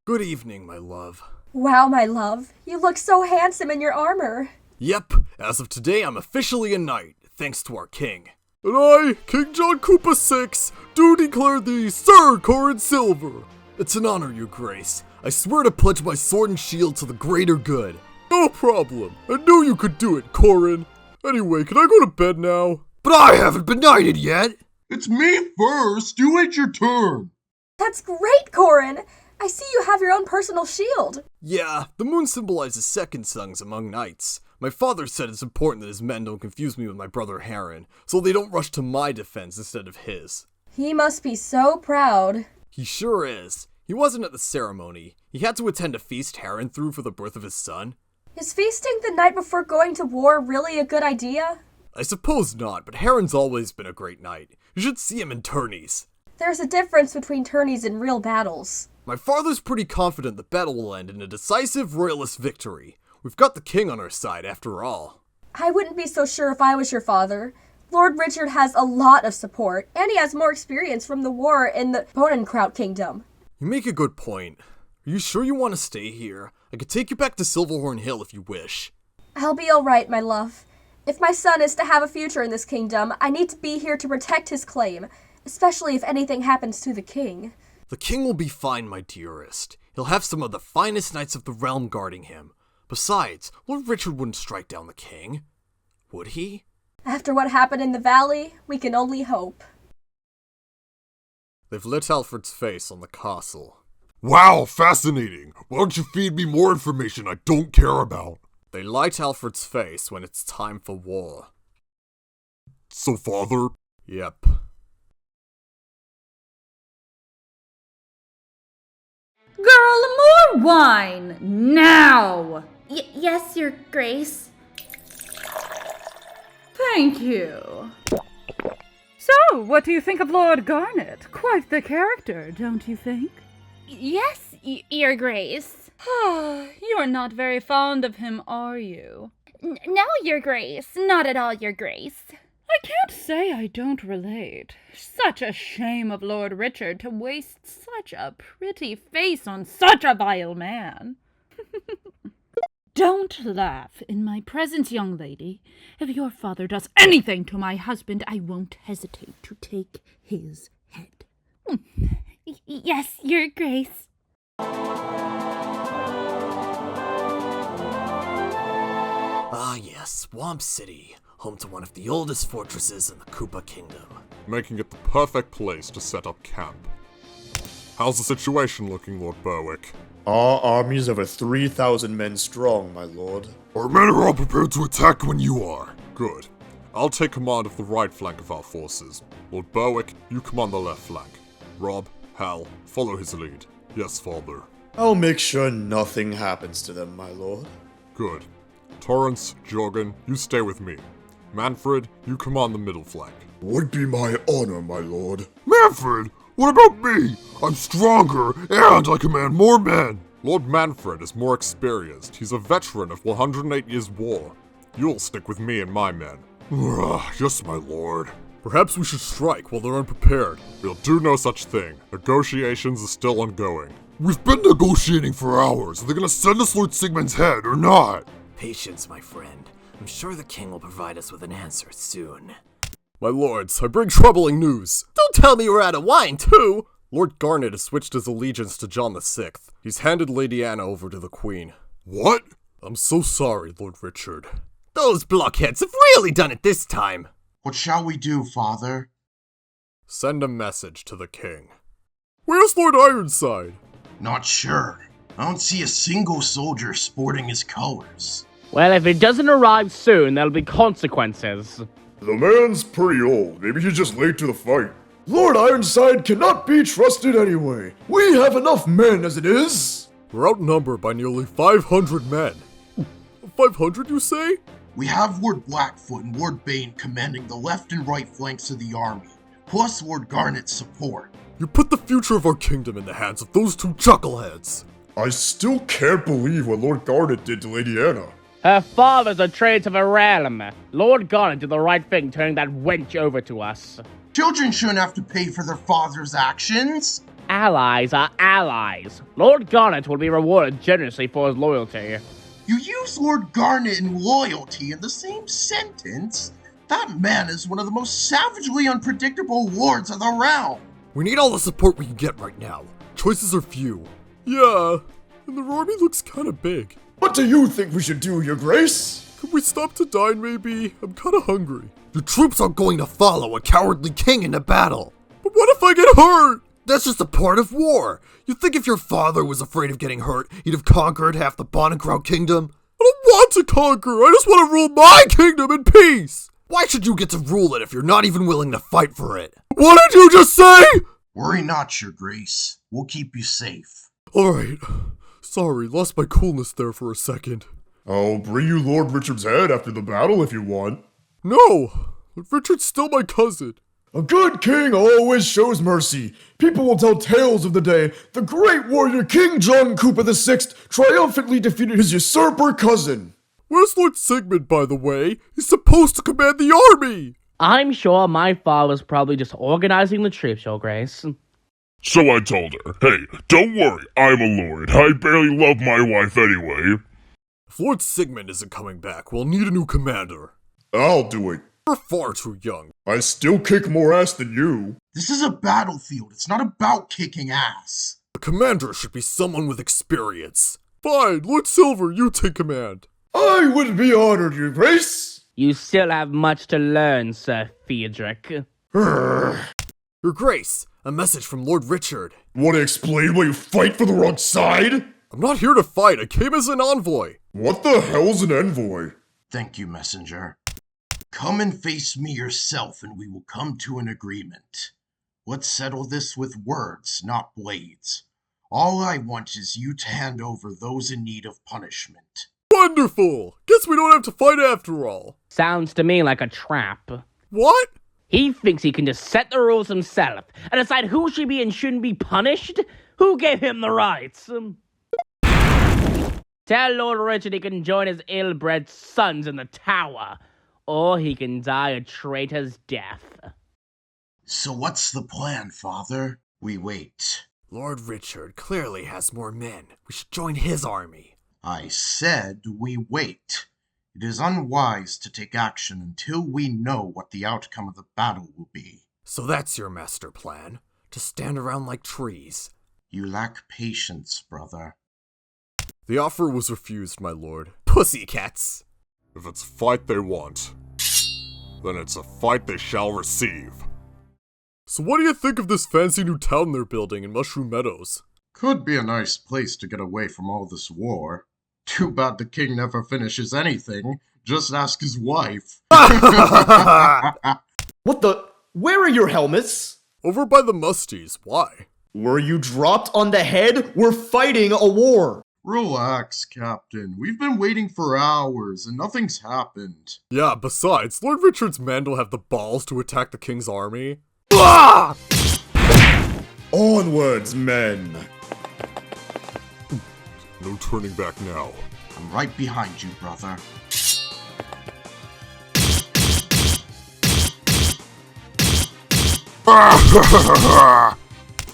Good evening, my love. Wow, my love. You look so handsome in your armor. Yep, as of today I'm officially a knight, thanks to our king. And I, King John Koopa VI, do declare thee Sir Corin Sylver. It's an honor, your grace. I swear to pledge my sword and shield to the greater good. No problem. I knew you could do it, Corin. Anyway, can I go to bed now? But I haven't been knighted yet. It's me first. You wait your turn. That's great, Corin. I see you have your own personal shield. Yeah, the moon symbolizes second sons among knights. My father said it's important that his men don't confuse me with my brother Heron, so they don't rush to my defense instead of his. He must be so proud. He sure is. He wasn't at the ceremony. He had to attend a feast Heron threw for the birth of his son. Is feasting the night before going to war really a good idea? I suppose not, but Heron's always been a great knight. You should see him in tourneys. There's a difference between tourneys and real battles. My father's pretty confident the battle will end in a decisive Royalist victory. We've got the king on our side, after all. I wouldn't be so sure if I was your father. Lord Richard has a lot of support, and he has more experience from the war in the Bonenkraut Kingdom. You make a good point. Are you sure you want to stay here? I could take you back to Silverhorn Hill if you wish. I'll be alright, my love. If my son is to have a future in this kingdom, I need to be here to protect his claim, especially if anything happens to the king. The king will be fine, my dearest. He'll have some of the finest knights of the realm guarding him. Besides, Lord Richard wouldn't strike down the king. Would he? After what happened in the valley, we can only hope. They've lit Alfred's face on the castle. Wow, fascinating. Why don't you feed me more information I don't care about? They light Alfred's face when it's time for war. So, father? Yep. Girl, more wine! Now! Yes, Your Grace. Thank you. So, what do you think of Lord Garnet? Quite the character, don't you think? Yes, Your Grace. You are not very fond of him, are you? No, Your Grace. Not at all, Your Grace. I can't say I don't relate. Such a shame of Lord Richard to waste such a pretty face on such a vile man. Don't laugh in my presence, young lady. If your father does anything to my husband, I won't hesitate to take his head. Yes, Your Grace. Ah yes, Whomp City, home to one of the oldest fortresses in the Koopa Kingdom. Making it the perfect place to set up camp. How's the situation looking, Lord Berwick? Our army is over 3,000 men strong, my lord. Our men are all prepared to attack when you are. Good. I'll take command of the right flank of our forces. Lord Berwick, you command the left flank. Rob, Hal, follow his lead. Yes, father. I'll make sure nothing happens to them, my lord. Good. Torrance, Jorgen, you stay with me. Manfred, you command the middle flank. Would be my honor, my lord. Manfred, what about me? I'm stronger, and I command more men. Lord Manfred is more experienced. He's a veteran of 108 years' war. You'll stick with me and my men. Yes, my lord. Perhaps we should strike while they're unprepared. We'll do no such thing. Negotiations are still ongoing. We've been negotiating for hours. Are they gonna send us Lord Sigmund's head or not? Patience, my friend. I'm sure the king will provide us with an answer soon. My lords, I bring troubling news. Don't tell me we're out of wine, too! Lord Garnet has switched his allegiance to John VI. He's handed Lady Anna over to the Queen. What? I'm so sorry, Lord Richard. Those blockheads have really done it this time. What shall we do, father? Send a message to the king. Where's Lord Ironside? Not sure. I don't see a single soldier sporting his colors. Well, if it doesn't arrive soon, there'll be consequences. The man's pretty old. Maybe he's just late to the fight. Lord Ironside cannot be trusted anyway. We have enough men as it is. We're outnumbered by nearly 500 men. 500, you say? We have Lord Blackfoot and Lord Bane commanding the left and right flanks of the army, plus Lord Garnet's support. You put the future of our kingdom in the hands of those two chuckleheads. I still can't believe what Lord Garnet did to Lady Anna. Her father's a traitor to the realm. Lord Garnet did the right thing turning that wench over to us. Children shouldn't have to pay for their father's actions. Allies are allies. Lord Garnet will be rewarded generously for his loyalty. You use Lord Garnet and loyalty in the same sentence? That man is one of the most savagely unpredictable lords of the realm. We need all the support we can get right now. Choices are few. Yeah, and the army looks kinda big. What do you think we should do, Your Grace? Could we stop to dine maybe? I'm kinda hungry. Your troops aren't going to follow a cowardly king into battle. But what if I get hurt? That's just a part of war. You'd think if your father was afraid of getting hurt, he'd have conquered half the Bonnekraut Kingdom? I don't want to conquer, I just want to rule my kingdom in peace! Why should you get to rule it if you're not even willing to fight for it? What did you just say? Worry not, Your Grace. We'll keep you safe. Alright. Sorry, lost my coolness there for a second. I'll bring you Lord Richard's head after the battle if you want. No! Richard's still my cousin. A good king always shows mercy. People will tell tales of the day the great warrior King John Koopa VI triumphantly defeated his usurper cousin. Where's Lord Sigmund, by the way? He's supposed to command the army! I'm sure my father's probably just organizing the troops, Your Grace. So I told her, hey, don't worry, I'm a lord. I barely love my wife anyway. If Lord Sigmund isn't coming back, we'll need a new commander. I'll do it. You're far too young. I still kick more ass than you. This is a battlefield. It's not about kicking ass. The commander should be someone with experience. Fine, Lord Sylver, you take command. I would be honored, Your Grace. You still have much to learn, Sir Theodrick. Your Grace, a message from Lord Richard. Want to explain why you fight for the wrong side? I'm not here to fight, I came as an envoy. What the hell's an envoy? Thank you, messenger. Come and face me yourself, and we will come to an agreement. Let's settle this with words, not blades. All I want is you to hand over those in need of punishment. Wonderful! Guess we don't have to fight after all. Sounds to me like a trap. What? He thinks he can just set the rules himself and decide who should be and shouldn't be punished? Who gave him the rights? Tell Lord Richard he can join his ill-bred sons in the tower, or he can die a traitor's death. So what's the plan, Father? We wait. Lord Richard clearly has more men. We should join his army. I said we wait. It is unwise to take action until we know what the outcome of the battle will be. So that's your master plan? To stand around like trees? You lack patience, brother. The offer was refused, my lord. Pussycats! If it's a fight they want, then it's a fight they shall receive. So what do you think of this fancy new town they're building in Mushroom Meadows? Could be a nice place to get away from all this war. Too bad the king never finishes anything. Just ask his wife. What the? Where are your helmets? Over by the Musties. Why? Were you dropped on the head? We're fighting a war. Relax, Captain. We've been waiting for hours and nothing's happened. Yeah, besides, Lord Richard's men don't have the balls to attack the king's army. Ah! Onwards, men. No turning back now. I'm right behind you, brother.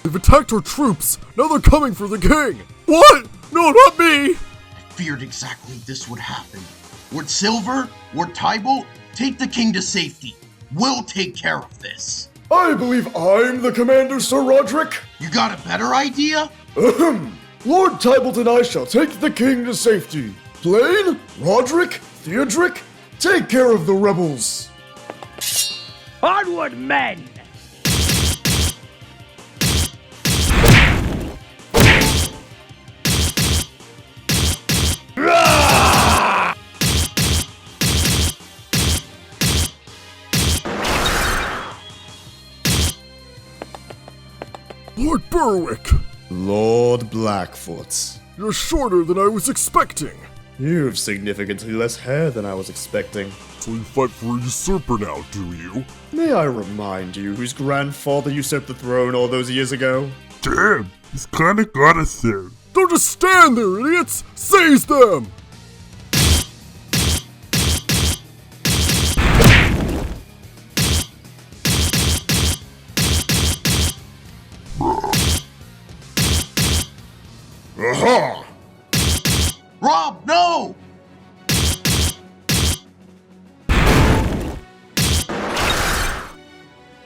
They've attacked our troops! Now they're coming for the king! What? No, not me! I feared exactly this would happen. Lord Sylver, Lord Tybalt, take the king to safety. We'll take care of this. I believe I'm the commander, Sir Roderick. You got a better idea? Ahem. Lord Tybalt and I shall take the king to safety. Blaine, Roderick, Theodrick, take care of the rebels. Onward, men! Lord Berwick! Lord Blackfoot. You're shorter than I was expecting. You have significantly less hair than I was expecting. So you fight for a usurper now, do you? May I remind you whose grandfather usurped the throne all those years ago? Damn, he's kinda got us there. Don't just stand there, idiots! Seize them! Aha! Rob, no!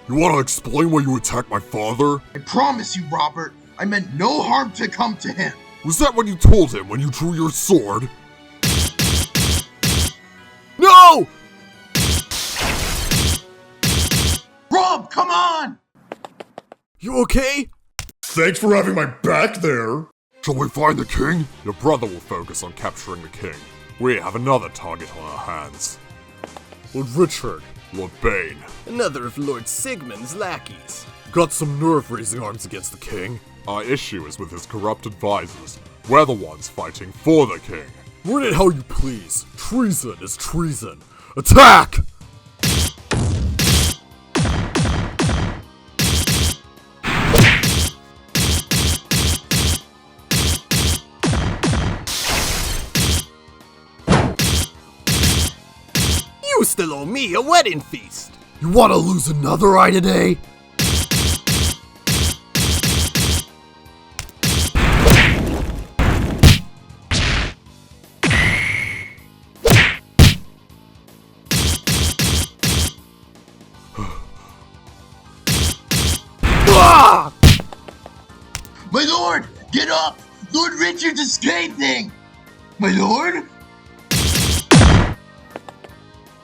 You want to explain why you attacked my father? I promise you, Robert, I meant no harm to come to him. Was that what you told him when you drew your sword? No! Rob, come on! You okay? Thanks for having my back there. Shall we find the king? Your brother will focus on capturing the king. We have another target on our hands. Lord Richard, Lord Bane. Another of Lord Sigmund's lackeys. Got some nerve-raising arms against the king. Our issue is with his corrupt advisors. We're the ones fighting for the king. Word it how you please. Treason is treason. Attack! You still owe me a wedding feast. You want to lose another eye today? My lord, get up! Lord Richard's escaping! My lord?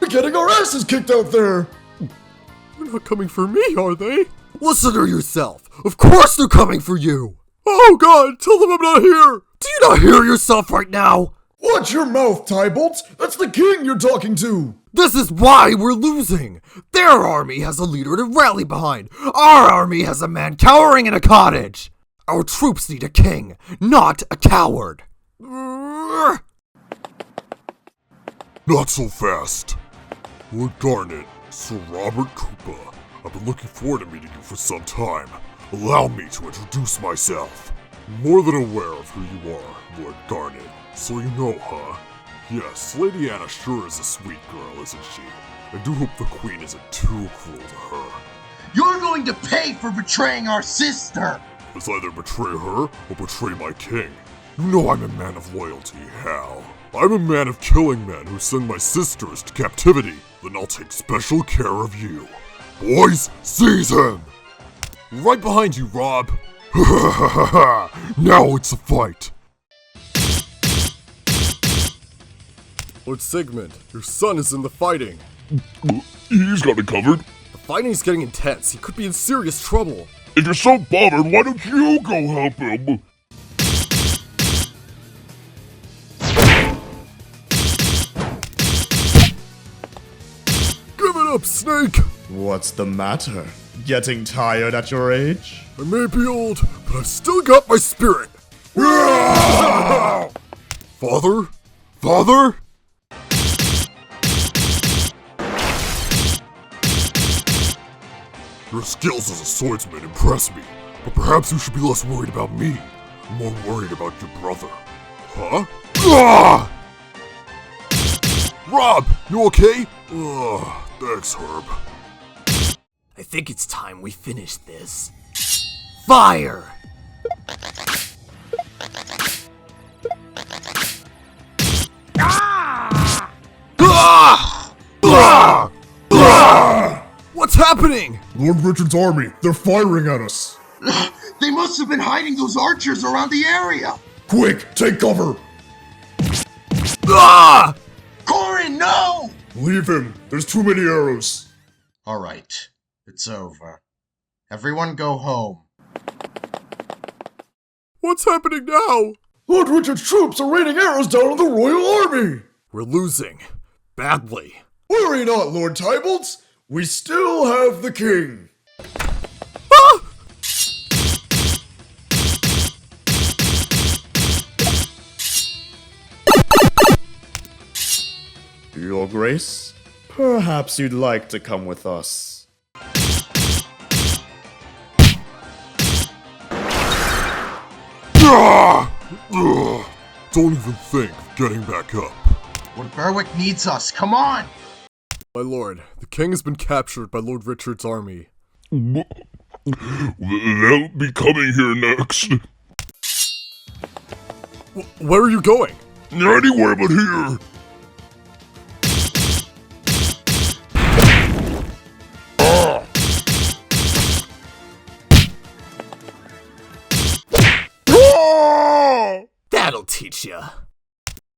We're getting our asses kicked out there! They're not coming for me, are they? Listen to yourself. Of course they're coming for you. Oh God, tell them I'm not here. Do you not hear yourself right now? Watch your mouth, Tybalt! That's the king you're talking to! This is why we're losing. Their army has a leader to rally behind. Our army has a man cowering in a cottage. Our troops need a king, not a coward. Not so fast. Lord Garnet, Sir Robert Koopa. I've been looking forward to meeting you for some time. Allow me to introduce myself. I'm more than aware of who you are, Lord Garnet. So you know, huh? Yes, Lady Anna sure is a sweet girl, isn't she? I do hope the Queen isn't too cruel to her. You're going to pay for betraying our sister! Let's either betray her or betray my king. You know I'm a man of loyalty, Hal. I'm a man of killing men who send my sisters to captivity. Then I'll take special care of you. Boys, seize him! Right behind you, Rob. Now it's a fight. Lord Sigmund, your son is in the fighting. He's got it covered. The fighting's getting intense. He could be in serious trouble. If you're so bothered, why don't you go help him? Give it up, Snake! What's the matter? Getting tired at your age? I may be old, but I've still got my spirit. Father? Father? Your skills as a swordsman impress me, but perhaps you should be less worried about me, and more worried about your brother. Huh? Ah! Rob, you okay? Thanks, Herb. I think it's time we finish this. Fire! Ah! Ah! Ah! Ah! What's happening? Lord Richard's army, they're firing at us. They must have been hiding those archers around the area. Quick, take cover. Ah! Corin, no! Leave him, there's too many arrows. Alright, it's over. Everyone go home. What's happening now? Lord Richard's troops are raining arrows down on the royal army. We're losing. Badly. Worry not, Lord Tybalt. We still have the king. Ah! Your Grace, perhaps you'd like to come with us. Don't even think of getting back up. Lord Berwick needs us, come on! My lord, the king has been captured by Lord Richard's army. They'll be coming here next. Where are you going? Anywhere but here. That'll teach ya.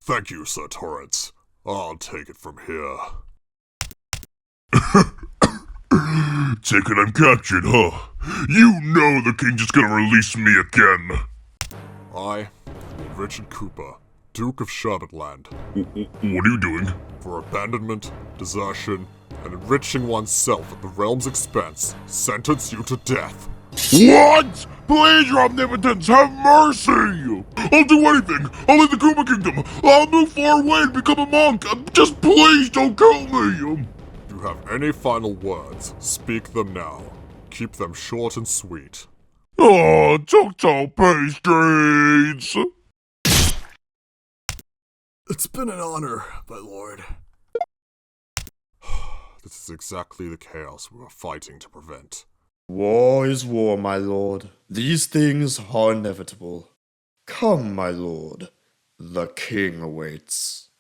Thank you, Sir Torrance. I'll take it from here. Taken I'm captured, huh? You know the king just gonna release me again. I, Richard Koopa, Duke of Sherbetland. What are you doing? For abandonment, desertion, and enriching oneself at the realm's expense, sentence you to death. What? Please, your omnipotence, have mercy! I'll do anything! I'll leave the Koopa Kingdom! I'll move far away and become a monk! Just please don't kill me! If you have any final words, speak them now. Keep them short and sweet. Oh, Toto pastries! It's been an honor, my lord. This is exactly the chaos we are fighting to prevent. War is war, my lord. These things are inevitable. Come, my lord. The king awaits.